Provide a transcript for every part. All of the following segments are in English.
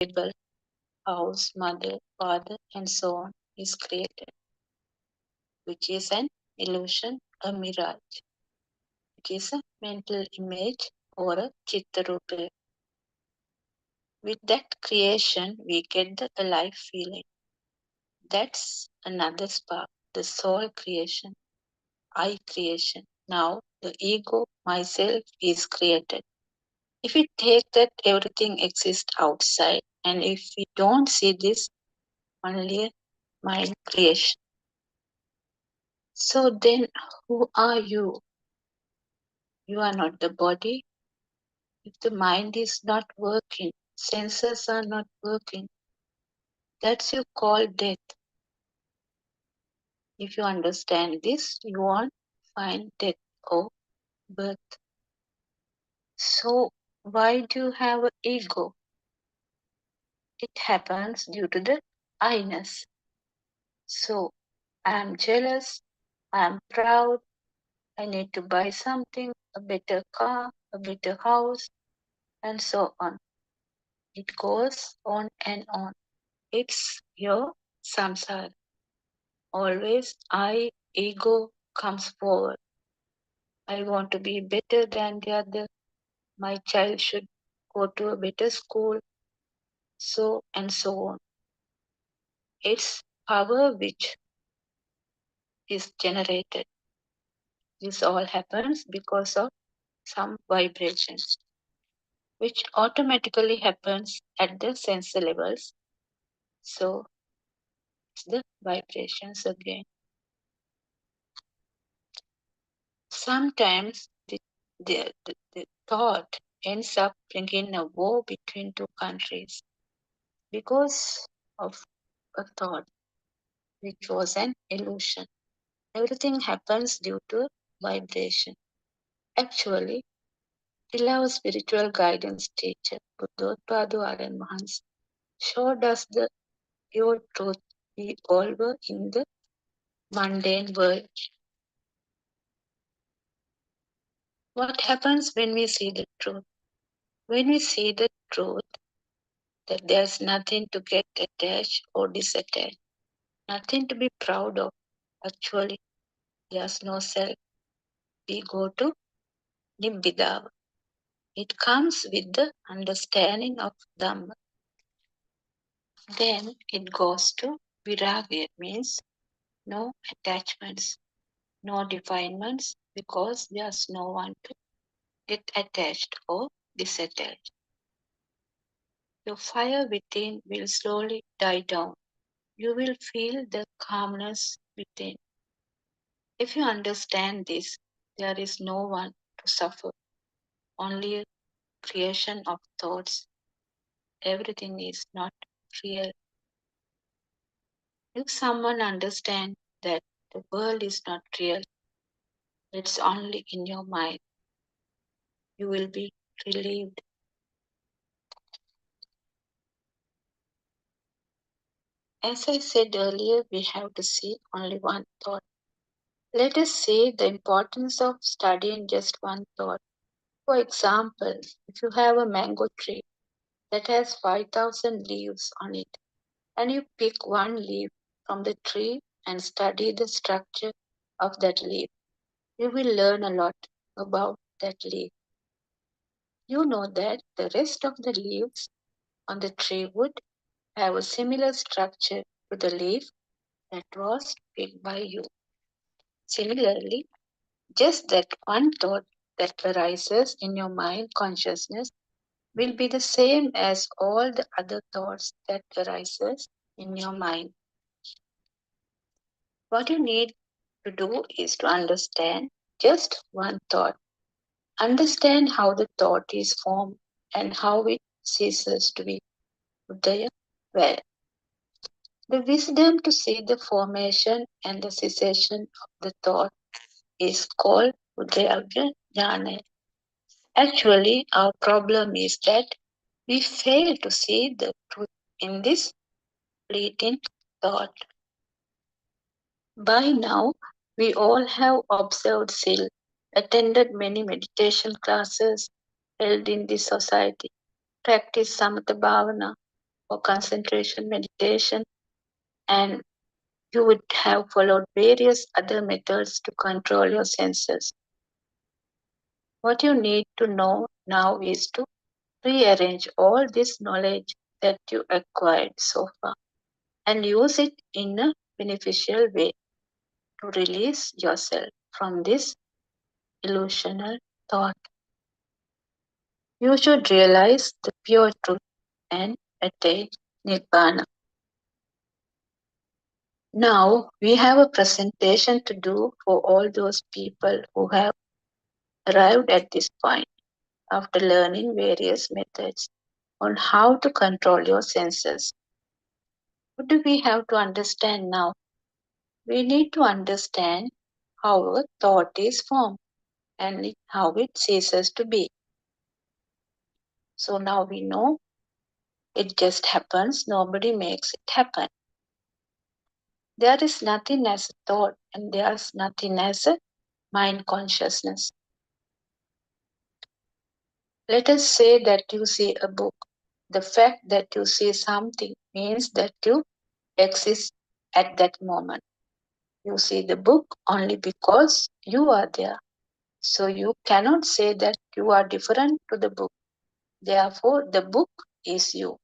table, house, mother, father, and so on is created, which is an illusion, a mirage, which is a mental image or a chittarupa. With that creation, we get the alive feeling. That's another spark, the soul creation, I creation. Now the ego, myself, is created. If we take that everything exists outside, and if we don't see this only mind creation, so then who are you? You are not the body. If the mind is not working, senses are not working, that's you call death. If you understand this, you won't find death or birth. So why do you have an ego? It happens due to the I-ness. So I am jealous, I am proud, I need to buy something, a better car, a better house, and so on. It goes on and on. It's your samsara. Always I, ego comes forward. I want to be better than the other. My child should go to a better school, so and so on. It's power which is generated. This all happens because of some vibrations, which automatically happens at the sensor levels. So it's the vibrations again. Sometimes the thought ends up bringing a war between two countries because of a thought which was an illusion. Everything happens due to vibration. Actually, beloved spiritual guidance teacher Buddhotpadu Arana Mahans showed us the pure truth we all were in the mundane world. What happens when we see the truth? When we see the truth that there's nothing to get attached or disattached, nothing to be proud of. Actually, there's no self. We go to Nibbidava. It comes with the understanding of Dhamma. Then it goes to Viragya, means no attachments, no definements, because there's no one to get attached or disattached. Your fire within will slowly die down. You will feel the calmness within. If you understand this, there is no one to suffer, only a creation of thoughts. Everything is not real. If someone understands that the world is not real, it's only in your mind, you will be relieved. As I said earlier, we have to see only one thought. Let us say the importance of studying just one thought. For example, if you have a mango tree that has 5,000 leaves on it, and you pick one leaf from the tree and study the structure of that leaf, you will learn a lot about that leaf. You know that the rest of the leaves on the tree would have a similar structure to the leaf that was picked by you. Similarly, just that one thought that arises in your mind consciousness will be the same as all the other thoughts that arises in your mind. What you need to do is to understand just one thought. Understand how the thought is formed and how it ceases to be Udaya well. The wisdom to see the formation and the cessation of the thought is called Udayagya Jnana. Actually, our problem is that we fail to see the truth in this fleeting thought. By now, we all have observed Sil, attended many meditation classes held in this society, practiced Samatha Bhavana, or concentration meditation, and you would have followed various other methods to control your senses. What you need to know now is to rearrange all this knowledge that you acquired so far and use it in a beneficial way to release yourself from this illusional thought. You should realize the pure truth and attain Nibbana. Now we have a presentation to do for all those people who have arrived at this point after learning various methods on how to control your senses. What do we have to understand now? We need to understand how a thought is formed and how it ceases to be. So now we know it just happens, nobody makes it happen. There is nothing as a thought and there is nothing as a mind consciousness. Let us say that you see a book. The fact that you see something means that you exist at that moment. You see the book only because you are there. So you cannot say that you are different to the book. Therefore, the book is you.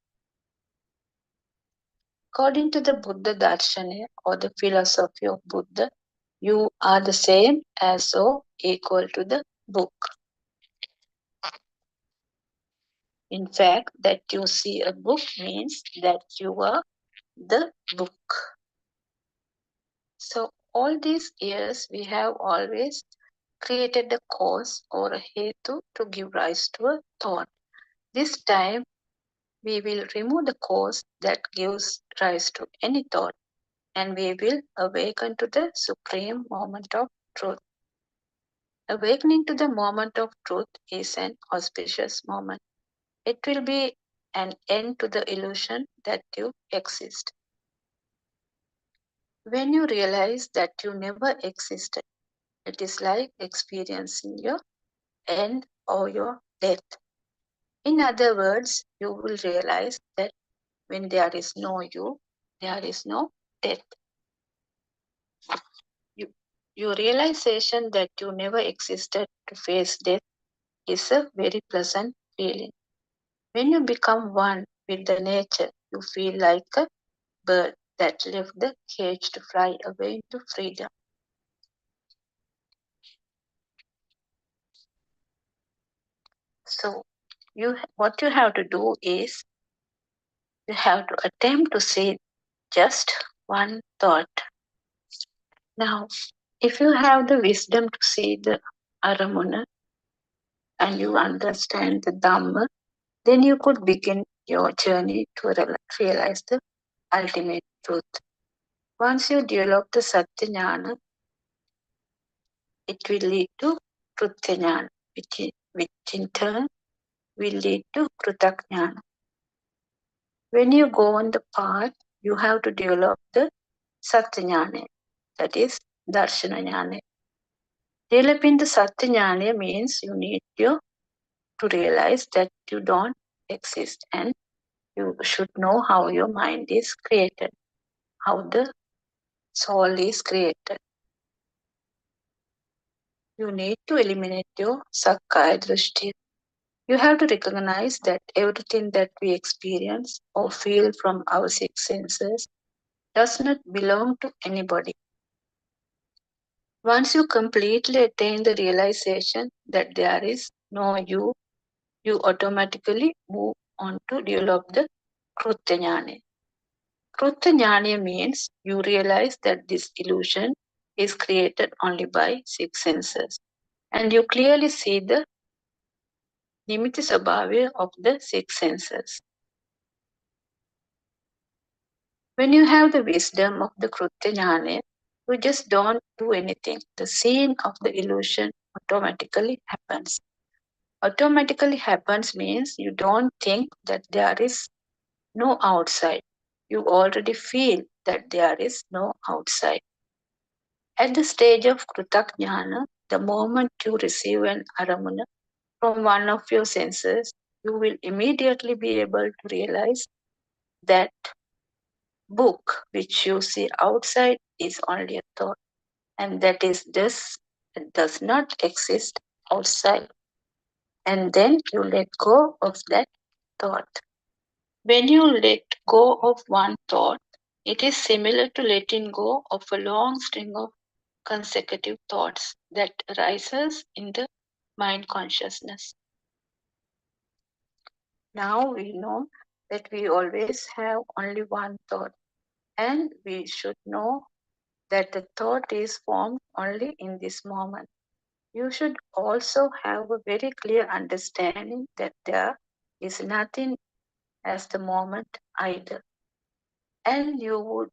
According to the Buddha Darshana or the philosophy of Buddha, you are the same as or equal to the book. In fact, that you see a book means that you are the book. So all these years we have always created a cause or a hetu to give rise to a thought. This time we will remove the cause that gives rise to any thought and we will awaken to the supreme moment of truth. Awakening to the moment of truth is an auspicious moment. It will be an end to the illusion that you exist. When you realize that you never existed, it is like experiencing your end or your death. In other words, you will realize that when there is no you, there is no death. Your realization that you never existed to face death is a very pleasant feeling. When you become one with the nature, you feel like a bird that left the cage to fly away into freedom. So, what you have to do is you have to attempt to say just one thought. Now, if you have the wisdom to see the Aramuna and you understand the Dhamma, then you could begin your journey to realize the ultimate truth. Once you develop the Satya Jnana, it will lead to Krutya Jnana, which in turn will lead to Krutakjnana. When you go on the path, you have to develop the Satya Jnana, that is Darshana Jnana. Developing the Satya Jnana means you need to realize that you don't exist and you should know how your mind is created, how the soul is created. You need to eliminate your Sakkaya Drishti. You have to recognize that everything that we experience or feel from our six senses does not belong to anybody. Once you completely attain the realization that there is no you, you automatically move on to develop the Krutya Jnana. Krutya Jnana means you realize that this illusion is created only by six senses and you clearly see the nimitta sabhavya of the six senses. When you have the wisdom of the Krutya Jnana, you just don't do anything. The scene of the illusion automatically happens. Automatically happens means you don't think that there is no outside. You already feel that there is no outside. At the stage of Krutakjnana, the moment you receive an aramana from one of your senses, you will immediately be able to realize that book which you see outside is only a thought, and that is this, it does not exist outside. And then you let go of that thought. When you let go of one thought, it is similar to letting go of a long string of consecutive thoughts that arises in the mind consciousness. Now we know that we always have only one thought, and we should know that the thought is formed only in this moment. You should also have a very clear understanding that there is nothing as the moment either. And you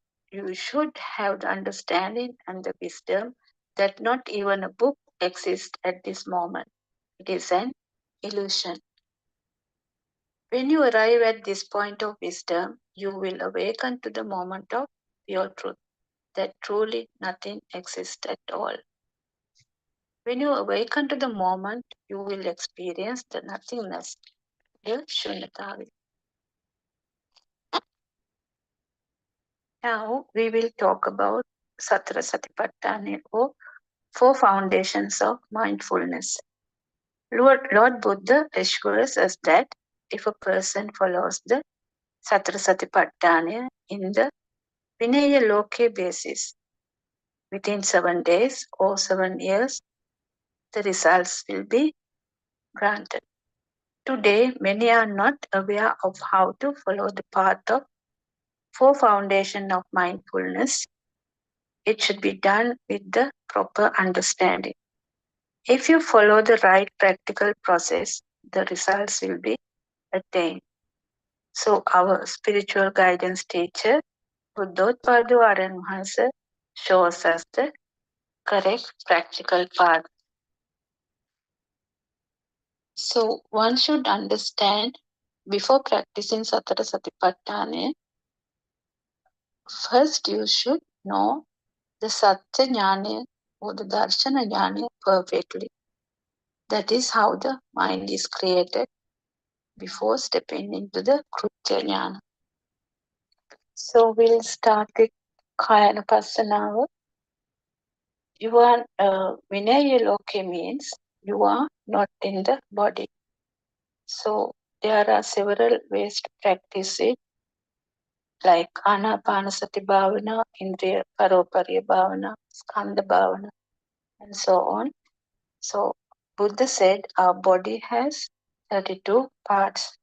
should have the understanding and the wisdom that not even a book exists at this moment. It is an illusion. When you arrive at this point of wisdom, you will awaken to the moment of pure truth, that truly nothing exists at all. When you awaken to the moment, you will experience the nothingness, the Shunyatavi. Now we will talk about Satara Satipatthana, or four foundations of mindfulness. Lord Buddha assures us that if a person follows the Satara Satipatthana in the Vinaya Loke basis within 7 days or 7 years, the results will be granted. Today, many are not aware of how to follow the path of four foundation of mindfulness. It should be done with the proper understanding. If you follow the right practical process, the results will be attained. So our spiritual guidance teacher, Buddhotpadu Arana, shows us the correct practical path. So one should understand before practicing Satara Satipatthana, first you should know the Satya Jnana or the Darshana Jnana perfectly. That is how the mind is created before stepping into the Krutya Jnana. So we'll start with Kayanapassanava. You are Vinaya Loke means you are not in the body. So there are several ways to practice it, like Anapanasati Bhavana, Indriya Paropariya Bhavana, Skandha Bhavana, and so on. So Buddha said our body has 32 parts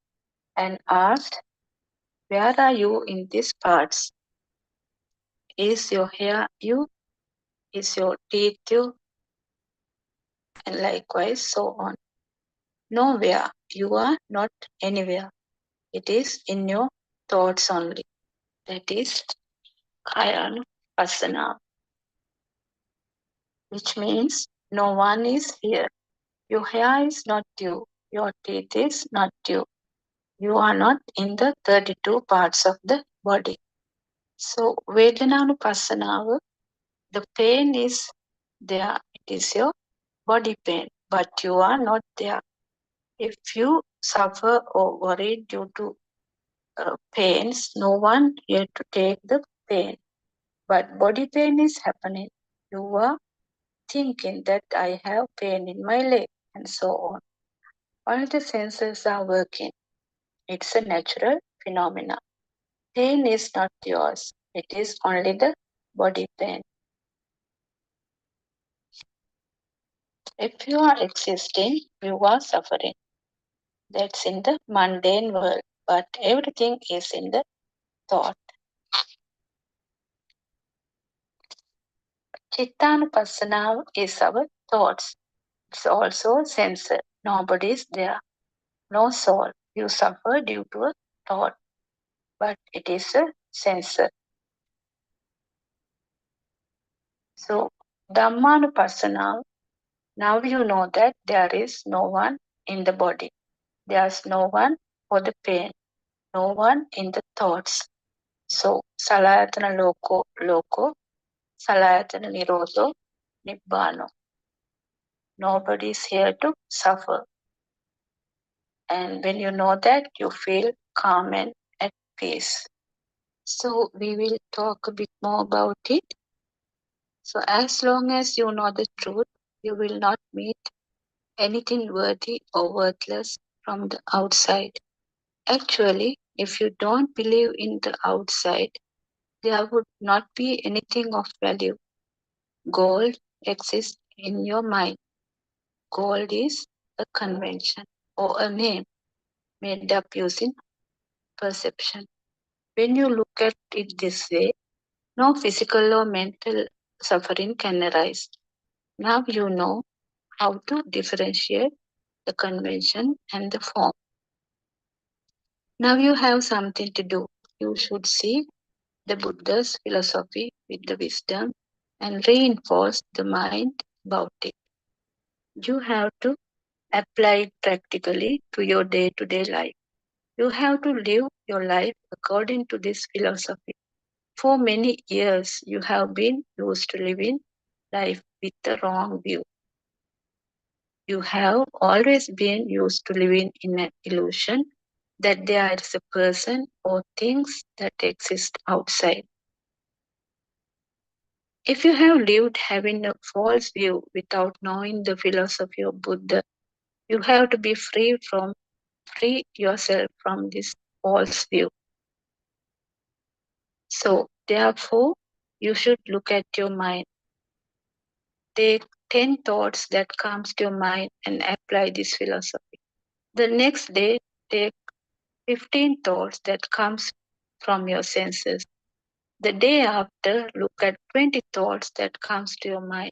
and asked, where are you in these parts? Is your hair you? Is your teeth you? And likewise, so on. Nowhere. You are not anywhere. It is in your thoughts only. That is Kayanupassana, which means no one is here. Your hair is not you. Your teeth is not you. You are not in the 32 parts of the body. So Vedananupassana, the pain is there. It is your body pain, but you are not there. If you suffer or worry due to pains, no one here to take the pain. But body pain is happening. You are thinking that I have pain in my leg and so on. All the senses are working. It's a natural phenomena. Pain is not yours. It is only the body pain. If you are existing, you are suffering. That's in the mundane world. But everything is in the thought. Chittanupassana is our thoughts. It's also sensor. Nobody is there. No soul. You suffer due to a thought, but it is a sensor. So, Dhammanupassana, now you know that there is no one in the body. There's no one for the pain, no one in the thoughts. So, Salayatana Loko, Salayatana Nirodho, Nibbano. Nobody is here to suffer. And when you know that, you feel calm and at peace. So we will talk a bit more about it. So as long as you know the truth, you will not meet anything worthy or worthless from the outside. Actually, if you don't believe in the outside, there would not be anything of value. Gold exists in your mind. Gold is a convention or a name made up using perception. When you look at it this way, no physical or mental suffering can arise. Now you know how to differentiate the convention and the form. Now you have something to do. You should see the Buddha's philosophy with the wisdom and reinforce the mind about it. You have to apply it practically to your day to day life. You have to live your life according to this philosophy. For many years, you have been used to living life with the wrong view. You have always been used to living in an illusion that there is a person or things that exist outside. If you have lived having a false view without knowing the philosophy of Buddha, you have to be free yourself from this false view. So therefore, you should look at your mind. Take 10 thoughts that comes to your mind and apply this philosophy. The next day, take 15 thoughts that comes from your senses. The day after, look at 20 thoughts that comes to your mind.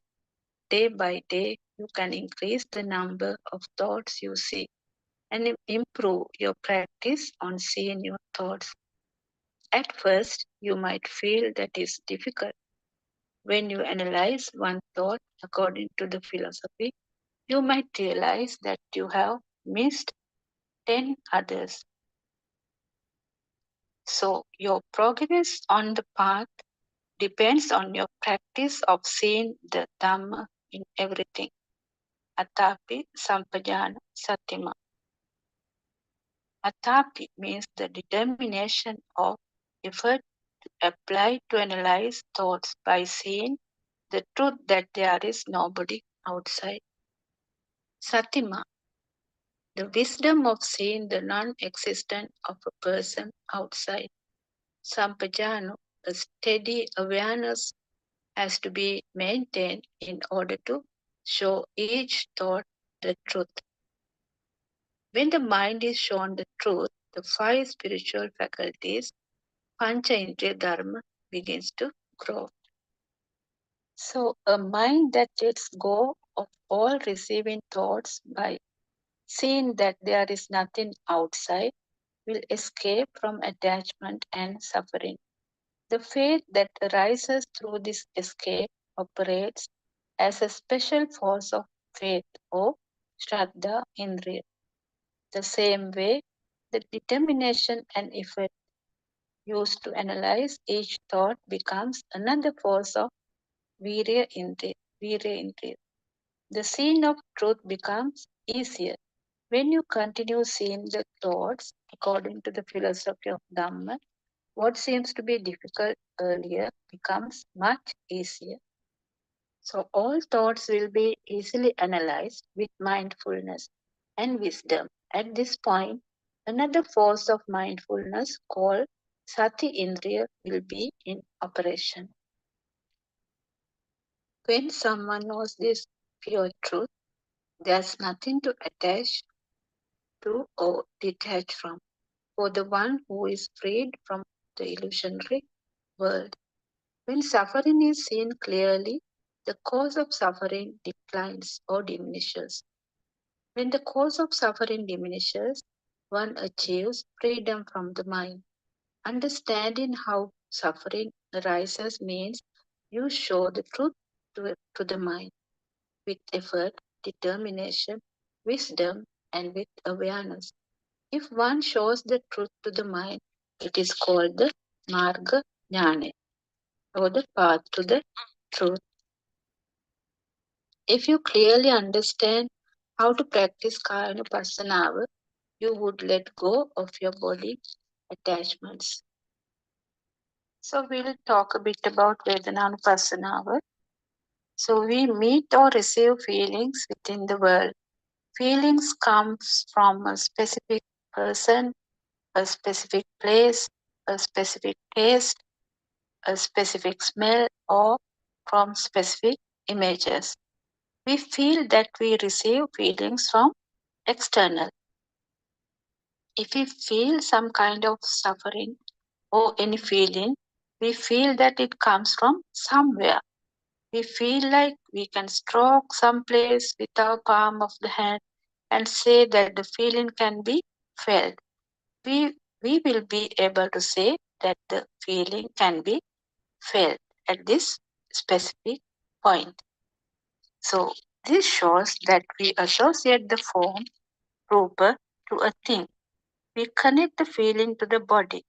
Day by day, you can increase the number of thoughts you see and improve your practice on seeing your thoughts. At first, you might feel that is difficult. When you analyze one thought according to the philosophy, you might realize that you have missed 10 others. So, your progress on the path depends on your practice of seeing the Dhamma in everything. Atapi Sampajana Satima. Atapi means the determination of effort applied to analyze thoughts by seeing the truth that there is nobody outside. Satima, the wisdom of seeing the non-existence of a person outside. Sampajano, a steady awareness has to be maintained in order to show each thought the truth. When the mind is shown the truth, the five spiritual faculties, Pancha Indriya Dharma, begins to grow. So, a mind that lets go of all receiving thoughts by seeing that there is nothing outside will escape from attachment and suffering. The faith that arises through this escape operates as a special force of faith or Shraddha Indriya. The same way, the determination and effort used to analyze each thought becomes another force of Virya Indriya. The seeing of truth becomes easier when you continue seeing the thoughts according to the philosophy of Dhamma. What seems to be difficult earlier becomes much easier. So, all thoughts will be easily analyzed with mindfulness and wisdom. At this point, another force of mindfulness called Sati Indriya will be in operation. When someone knows this pure truth, there's nothing to attach to or detach from. For the one who is freed from the illusionary world, when suffering is seen clearly, the cause of suffering declines or diminishes. When the cause of suffering diminishes, one achieves freedom from the mind. Understanding how suffering arises means you show the truth to the mind with effort, determination, wisdom, and with awareness. If one shows the truth to the mind, it is called the Marga Jnana, or the path to the truth. If you clearly understand how to practice Kayanupassanawa, you would let go of your body attachments. So we'll talk a bit about Vedananupasana. So we meet or receive feelings within the world. Feelings comes from a specific person, a specific place, a specific taste, a specific smell, or from specific images. We feel that we receive feelings from external. If we feel some kind of suffering or any feeling, we feel that it comes from somewhere. We feel like we can stroke some place with our palm of the hand and say that the feeling can be felt. We will be able to say that the feeling can be felt at this specific point. So this shows that we associate the form rupa to a thing. We connect the feeling to the body,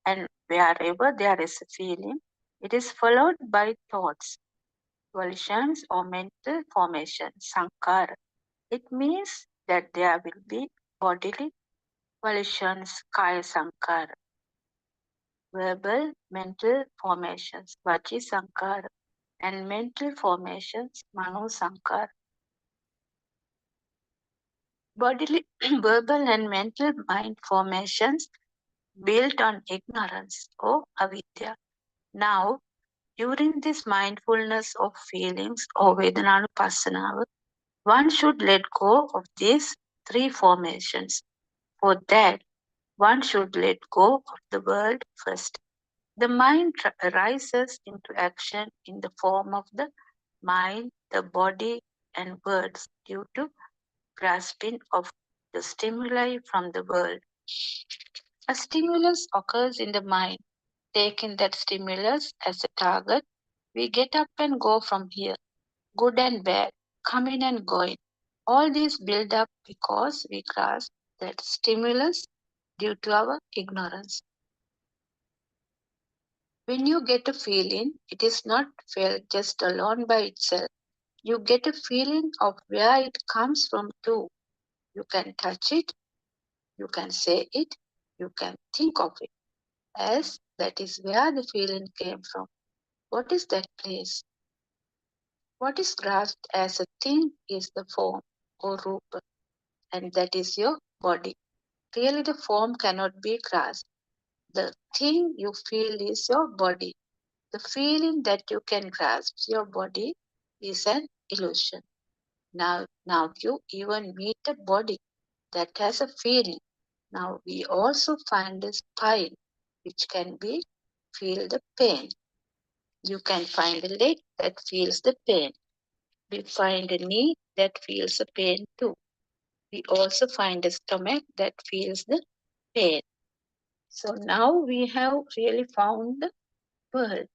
and wherever there is a feeling, it is followed by thoughts, volitions, or mental formation, sankara. It means that there will be bodily volitions, kaya sankara, verbal, mental formations, vachi sankara, and mental formations, mano sankara. Bodily, verbal, and mental mind formations built on ignorance or avidya. Now, during this mindfulness of feelings or Vedananupasana, one should let go of these three formations. For that, one should let go of the world first. The mind rises into action in the form of the mind, the body, and words due to grasping of the stimuli from the world. A stimulus occurs in the mind. Taking that stimulus as a target, we get up and go from here, good and bad, coming and going. All these build up because we grasp that stimulus due to our ignorance. When you get a feeling, it is not felt just alone by itself. You get a feeling of where it comes from too. You can touch it, you can say it, you can think of it as that is where the feeling came from. What is that place? What is grasped as a thing is the form or rupa, and that is your body. Really, the form cannot be grasped. The thing you feel is your body. The feeling that you can grasp your body is an illusion. Now you even meet a body that has a feeling. Now we also find the spine, which can be feel the pain. You can find a leg that feels the pain. We find a knee that feels the pain too. We also find a stomach that feels the pain. So now we have really found the world.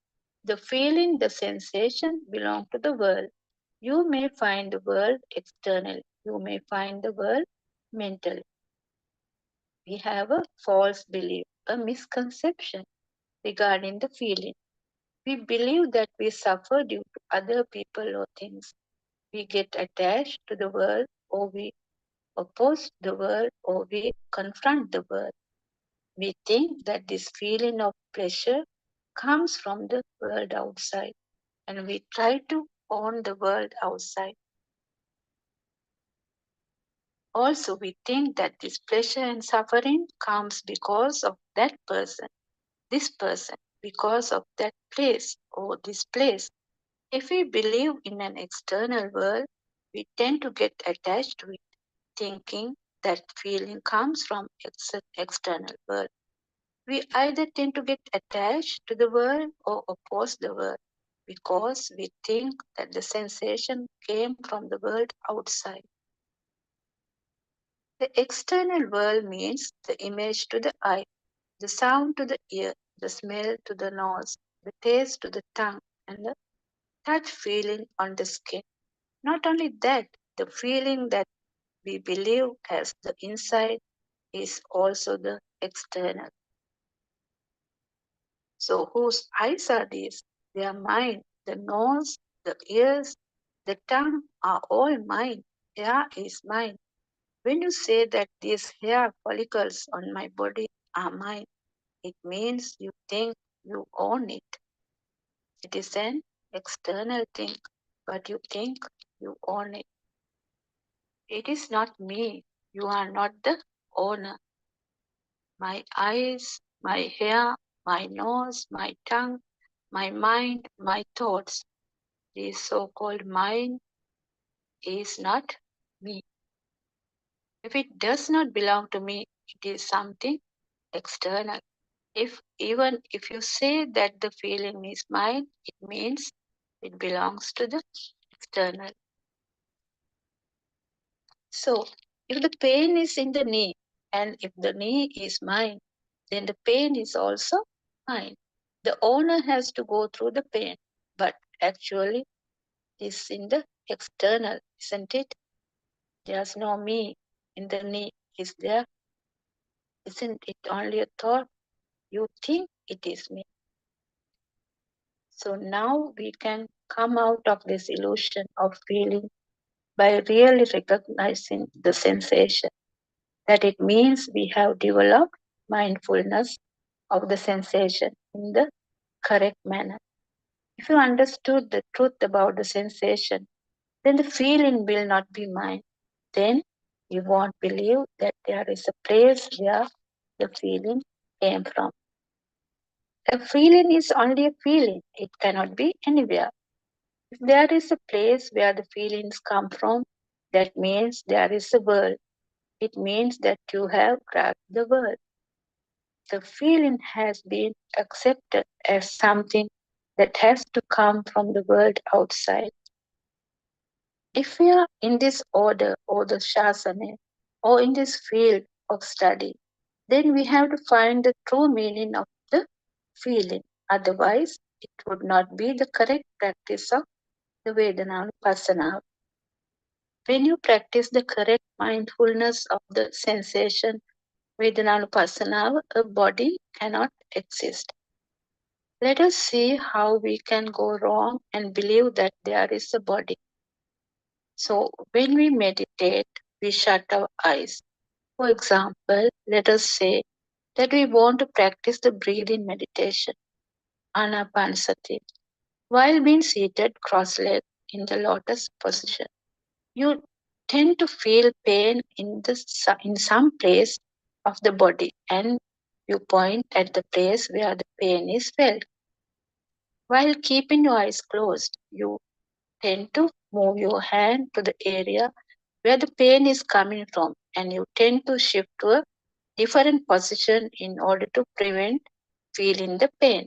The feeling, the sensation belong to the world. You may find the world externally. You may find the world mentally. We have a false belief, a misconception regarding the feeling. We believe that we suffer due to other people or things. We get attached to the world, or we oppose the world, or we confront the world. We think that this feeling of pleasure comes from the world outside, and we try to own the world outside. Also, we think that this pleasure and suffering comes because of that person, this person, because of that place or this place. If we believe in an external world, we tend to get attached to it, thinking that feeling comes from external world. We either tend to get attached to the world or oppose the world because we think that the sensation came from the world outside. The external world means the image to the eye, the sound to the ear, the smell to the nose, the taste to the tongue, and the touch feeling on the skin. Not only that, the feeling that we believe as the inside is also the external. So, whose eyes are these? They are mine. The nose, the ears, the tongue are all mine. Hair is mine. When you say that these hair follicles on my body are mine, it means you think you own it. It is an external thing, but you think you own it. It is not me. You are not the owner. My eyes, my hair, my nose, my tongue, my mind, my thoughts. This so called mind is not me. If it does not belong to me, it is something external. Even if you say that the feeling is mine, it means it belongs to the external. So, if the pain is in the knee, and if the knee is mine, then the pain is also mine. The owner has to go through the pain, but actually, it's in the external, isn't it? There's no me in the knee. Is there? Isn't it only a thought? You think it is me. So now we can come out of this illusion of feeling by really recognizing the sensation, that it means we have developed mindfulness of the sensation in the correct manner. If you understood the truth about the sensation, then the feeling will not be mine. Then you won't believe that there is a place where the feeling came from. A feeling is only a feeling, it cannot be anywhere. If there is a place where the feelings come from, that means there is a world. It means that you have grasped the world. The feeling has been accepted as something that has to come from the world outside. If we are in this order or the shasana or in this field of study, then we have to find the true meaning of the feeling. Otherwise, it would not be the correct practice of the Vedananupassana. When you practice the correct mindfulness of the sensation Vedananupassana, a body cannot exist. Let us see how we can go wrong and believe that there is a body. So, when we meditate, we shut our eyes. For example, let us say that we want to practice the breathing meditation, Anapanasati, while being seated cross-legged in the lotus position. You tend to feel pain in some place of the body, and you point at the place where the pain is felt. While keeping your eyes closed, you tend to move your hand to the area where the pain is coming from, and you tend to shift to a different position in order to prevent feeling the pain.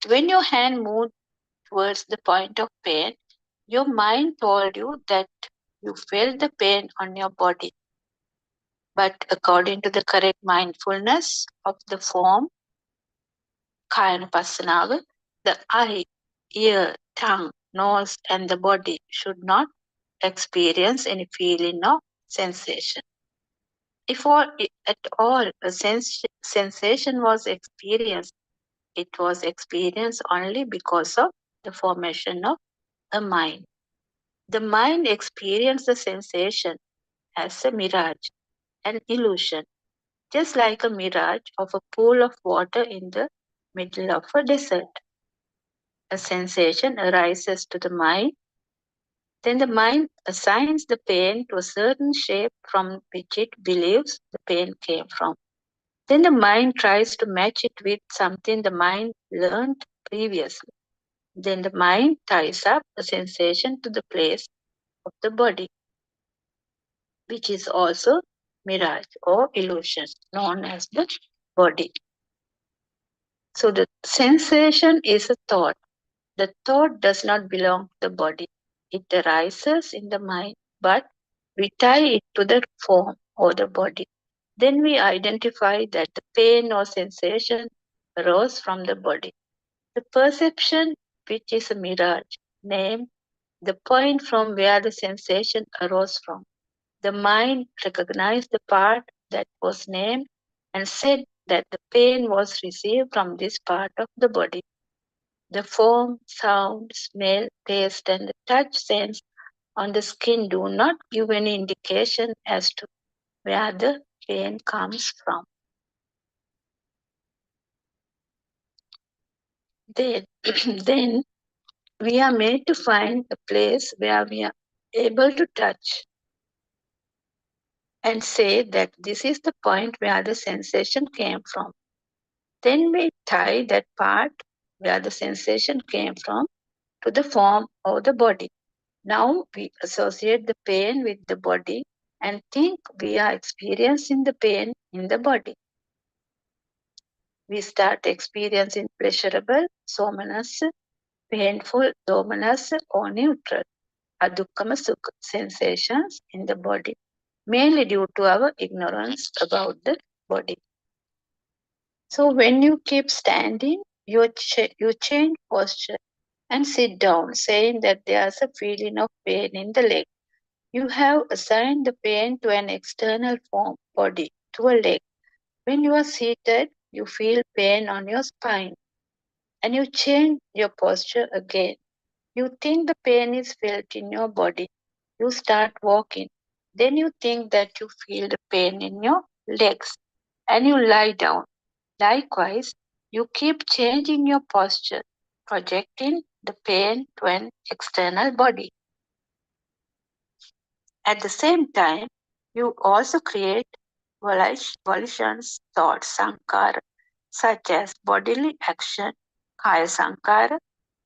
When your hand moved towards the point of pain, your mind told you that you felt the pain on your body. But according to the correct mindfulness of the form, Kayanupassana, the eye, ear, tongue, nose, and the body should not experience any feeling or sensation. If at all a sensation was experienced, it was experienced only because of the formation of a mind. The mind experienced the sensation as a mirage, an illusion, just like a mirage of a pool of water in the middle of a desert. A sensation arises to the mind, then the mind assigns the pain to a certain shape from which it believes the pain came from. Then the mind tries to match it with something the mind learned previously. Then the mind ties up a sensation to the place of the body, which is also mirage or illusion, known as the body. So the sensation is a thought. The thought does not belong to the body. It arises in the mind, but we tie it to the form or the body. Then we identify that the pain or sensation arose from the body. The perception, which is a mirage, named the point from where the sensation arose from. The mind recognized the part that was named and said that the pain was received from this part of the body. The form, sound, smell, taste, and the touch sense on the skin do not give any indication as to where the pain comes from. Then, then we are made to find a place where we are able to touch and say that this is the point where the sensation came from. Then we tie that part where the sensation came from to the form of the body. Now we associate the pain with the body and think we are experiencing the pain in the body. We start experiencing pleasurable, somanous, painful, dominous, or neutral, adukkama sukha sensations in the body, mainly due to our ignorance about the body. So when you keep standing, you change posture and sit down, saying that there's a feeling of pain in the leg. You have assigned the pain to an external form, body, to a leg. When you are seated, you feel pain on your spine and you change your posture again. You think the pain is felt in your body. You start walking. Then you think that you feel the pain in your legs and you lie down. Likewise, you keep changing your posture, projecting the pain to an external body. At the same time, you also create volitions, thoughts, sankhara, such as bodily action, kaya sankhara,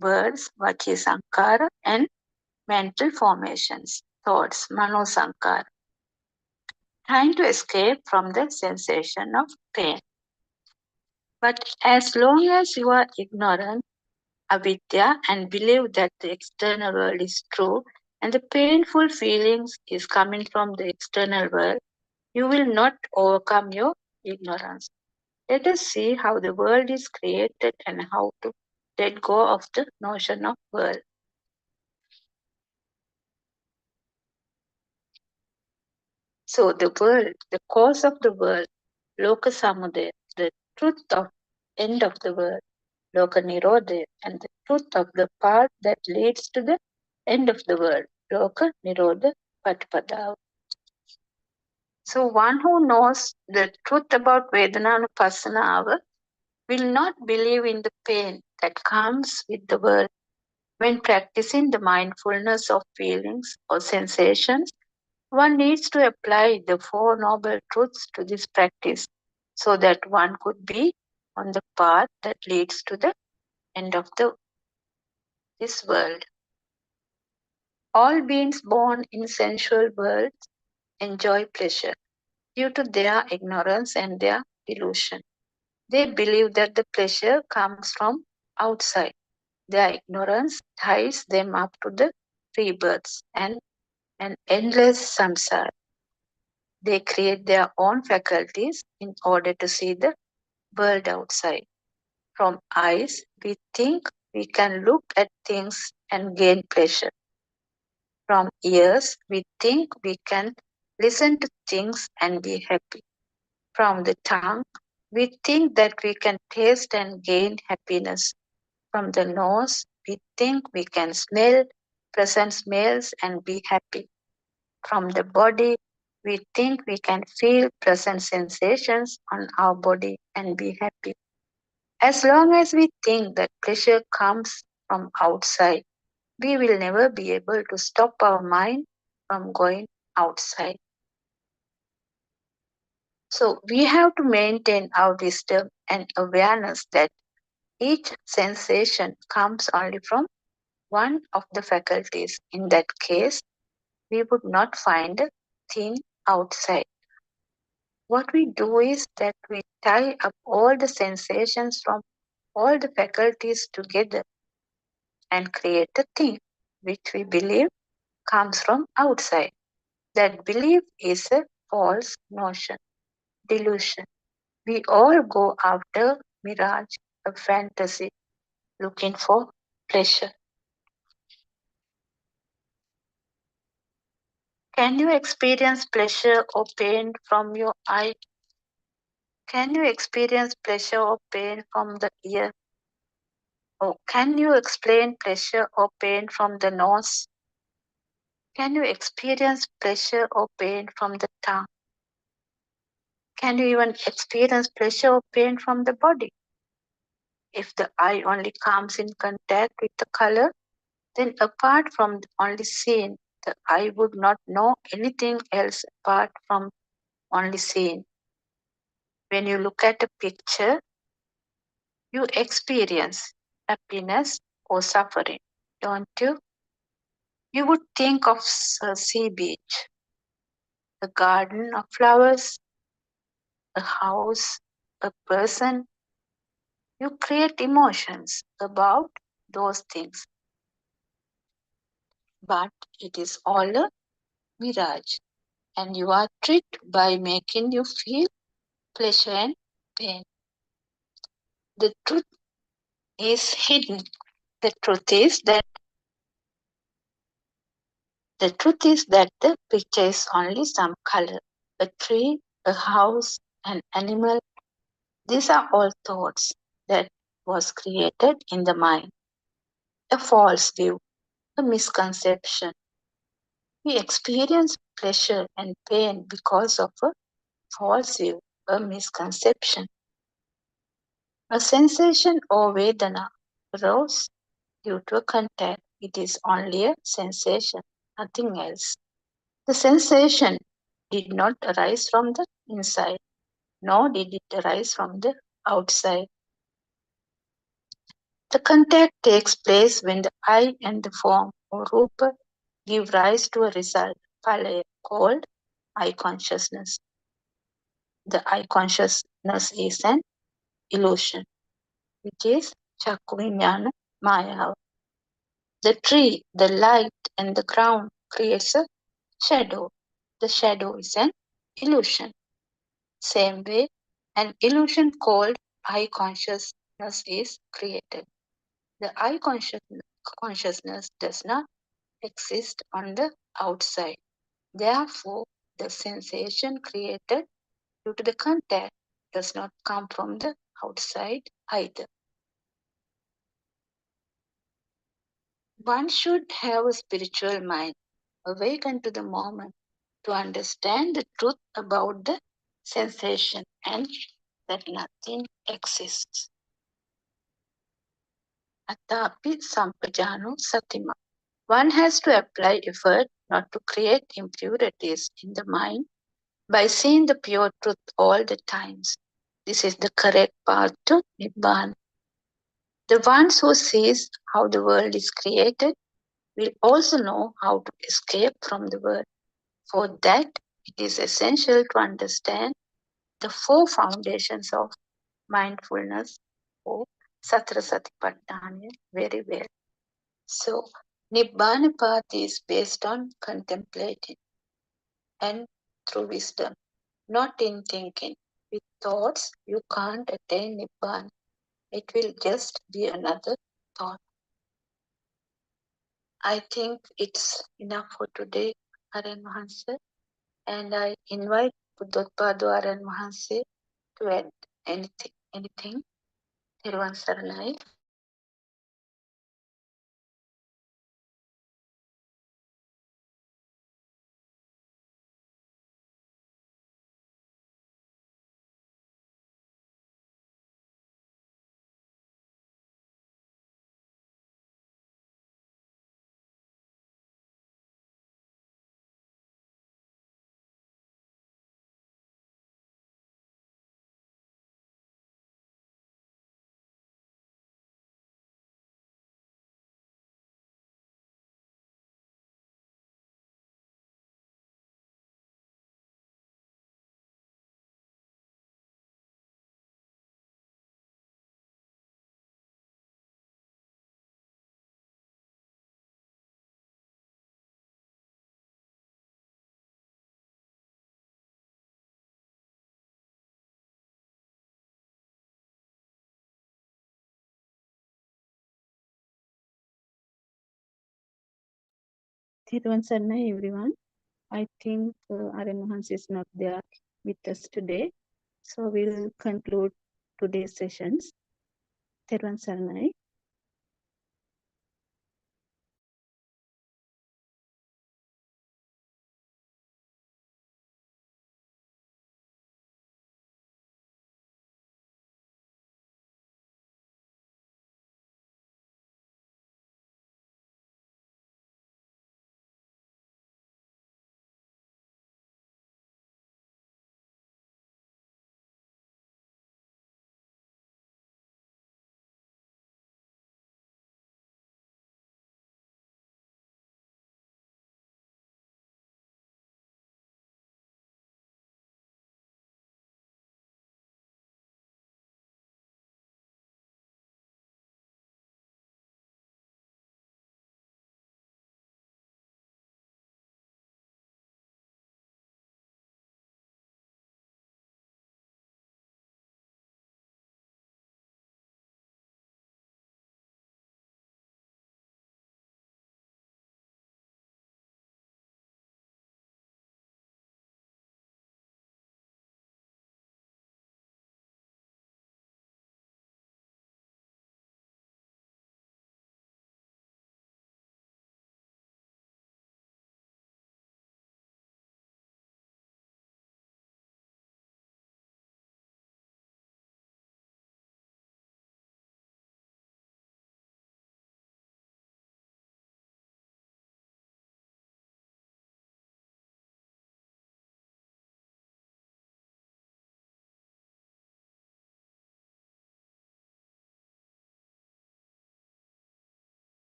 words, vachi sankhara, and mental formations, thoughts, mano sankhara, trying to escape from the sensation of pain. But as long as you are ignorant, avidya, and believe that the external world is true and the painful feelings is coming from the external world, you will not overcome your ignorance. Let us see how the world is created and how to let go of the notion of world. So the world, the cause of the world, Loka Samudaya, the truth of end of the world, Loka Nirodha, and the truth of the path that leads to the end of the world, Loka Nirodha Patpada. So one who knows the truth about Vedananupassana will not believe in the pain that comes with the world. When practicing the mindfulness of feelings or sensations, one needs to apply the Four Noble Truths to this practice so that one could be on the path that leads to the end of this world. All beings born in sensual worlds enjoy pleasure due to their ignorance and their delusion. They believe that the pleasure comes from outside. Their ignorance ties them up to the rebirths and an endless samsara. They create their own faculties in order to see the world outside. From eyes, we think we can look at things and gain pleasure. From ears, we think we can listen to things and be happy. From the tongue, we think that we can taste and gain happiness. From the nose, we think we can smell pleasant smells and be happy. From the body, we think we can feel pleasant sensations on our body and be happy. As long as we think that pleasure comes from outside, we will never be able to stop our mind from going outside. So we have to maintain our wisdom and awareness that each sensation comes only from one of the faculties. In that case, we would not find a thing outside. What we do is that we tie up all the sensations from all the faculties together and create a thing which we believe comes from outside. That belief is a false notion, delusion. We all go after mirage, a fantasy, looking for pleasure. Can you experience pleasure or pain from your eye? Can you experience pleasure or pain from the ear? Or can you explain pleasure or pain from the nose? Can you experience pleasure or pain from the tongue? Can you even experience pleasure or pain from the body? If the eye only comes in contact with the color, then apart from only seeing, the eye would not know anything else apart from only seeing. When you look at a picture, you experience happiness or suffering, don't you? You would think of a sea beach, a garden of flowers, a house, a person. You create emotions about those things, but it is all a mirage, and you are tricked by making you feel pleasure and pain. The truth is hidden. The truth is that the picture is only some color, a tree, a house, an animal. These are all thoughts that was created in the mind, a false view, a misconception. We experience pleasure and pain because of a false view, a misconception. A sensation or Vedana arose due to a contact. It is only a sensation, nothing else. The sensation did not arise from the inside, nor did it arise from the outside. The contact takes place when the eye and the form or rupa give rise to a result, phalaya, called eye consciousness. The eye consciousness is an illusion, which is chakku vijnana maya. The tree, the light, and the ground creates a shadow. The shadow is an illusion. Same way, an illusion called eye consciousness is created. The eye consciousness does not exist on the outside. Therefore, the sensation created due to the contact does not come from the outside either. One should have a spiritual mind, awaken to the moment to understand the truth about the sensation and that nothing exists. Atapi sampajano satima. One has to apply effort not to create impurities in the mind by seeing the pure truth all the times. This is the correct path to Nibbana. The ones who sees how the world is created will also know how to escape from the world. For that, it is essential to understand the four foundations of mindfulness or Satra Satipatthana very well. So, Nibbana path is based on contemplating and through wisdom, not in thinking. With thoughts, you can't attain Nibbana. It will just be another thought. I think it's enough for today, Aran Mahansa, and I invite Buddhotpadu Aran Mahansa to add anything. Thiruvan Saranai. Thiruvan Saranai, everyone. I think Aryan Mahans is not there with us today. So we'll conclude today's sessions. Thiruvan Saranai.